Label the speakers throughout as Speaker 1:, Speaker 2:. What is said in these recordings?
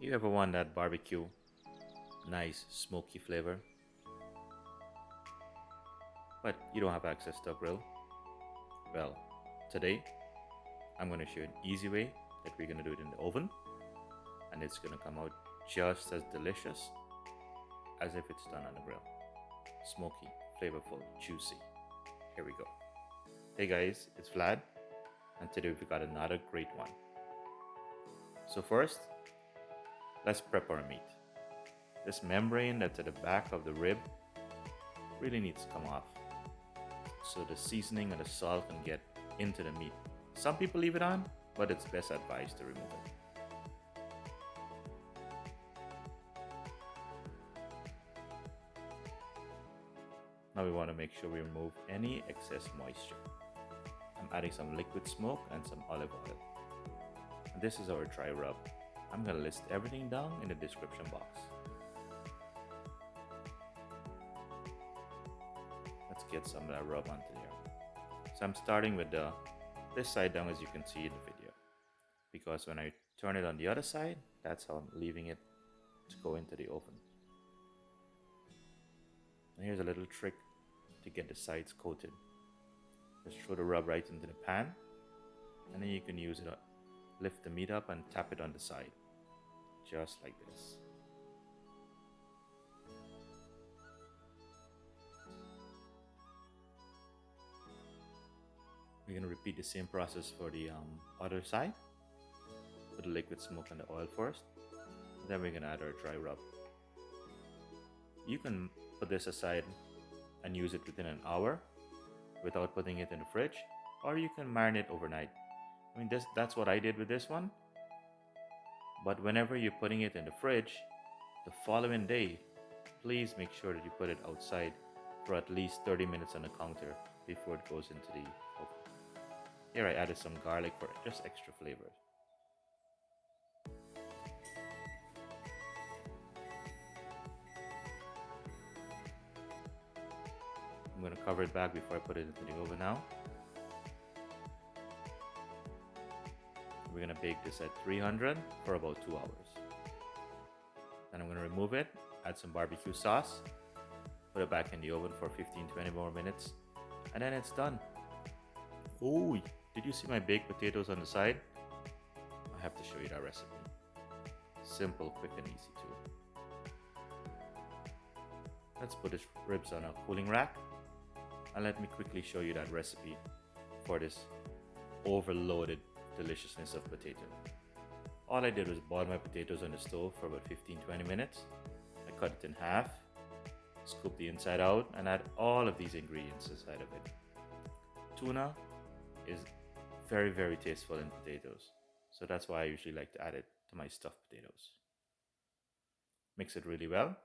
Speaker 1: You ever want that barbecue, nice smoky flavor, but you don't have access to a grill? Well, today I'm going to show you an easy way that we're going to do it in the oven, and it's going to come out just as delicious as if it's done on the grill. Smoky, flavorful, juicy. Here we go. Hey guys, it's Vlad, and today we've got another great one. So first, let's prep our meat. This membrane that's at the back of the rib really needs to come off, so the seasoning and the salt can get into the meat. Some people leave it on, but it's best advised to remove it. Now we want to make sure we remove any excess moisture. I'm adding some liquid smoke and some olive oil. And this is our dry rub. I'm going to list everything down in the description box. Let's get some of that rub onto there. So I'm starting with this side down, as you can see in the video, because when I turn it on the other side, that's how I'm leaving it to go into the oven. And here's a little trick to get the sides coated. Just throw the rub right into the pan, and then you can use it, lift the meat up and tap it on the side, just like this. We're going to repeat the same process for the other side. Put the liquid smoke and the oil first, then we're going to add our dry rub. You can put this aside and use it within an hour without putting it in the fridge, or you can marinate overnight. I mean, that's what I did with this one. But whenever you're putting it in the fridge, the following day, please make sure that you put it outside for at least 30 minutes on the counter before it goes into the oven. Here I added some garlic for just extra flavor. I'm going to cover it back before I put it into the oven now. We're going to bake this at 300 for about 2 hours. Then I'm going to remove it, add some barbecue sauce, put it back in the oven for 15-20 more minutes, and then it's done. Oh, did you see my baked potatoes on the side? I have to show you that recipe. Simple, quick, and easy too. Let's put these ribs on a cooling rack, and let me quickly show you that recipe for this overloaded deliciousness of potato. All I did was boil my potatoes on the stove for about 15-20 minutes. I cut it in half, scoop the inside out, and add all of these ingredients inside of it. Tuna is very, very tasteful in potatoes, so that's why I usually like to add it to my stuffed potatoes. Mix it really well,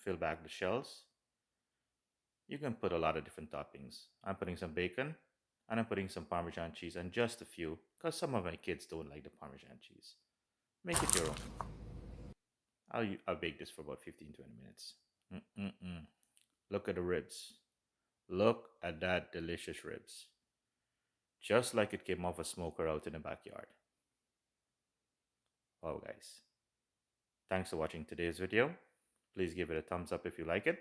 Speaker 1: fill back the shells. You can put a lot of different toppings. I'm putting some bacon, and I'm putting some Parmesan cheese, and just a few, because some of my kids don't like the Parmesan cheese. Make it your own. I'll bake this for about 15-20 minutes. Look at the ribs. Look at that delicious ribs. Just like it came off a smoker out in the backyard. Wow guys. Thanks for watching today's video. Please give it a thumbs up if you like it.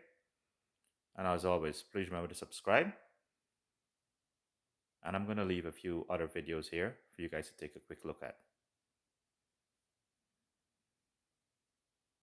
Speaker 1: And as always, please remember to subscribe. And I'm going to leave a few other videos here for you guys to take a quick look at.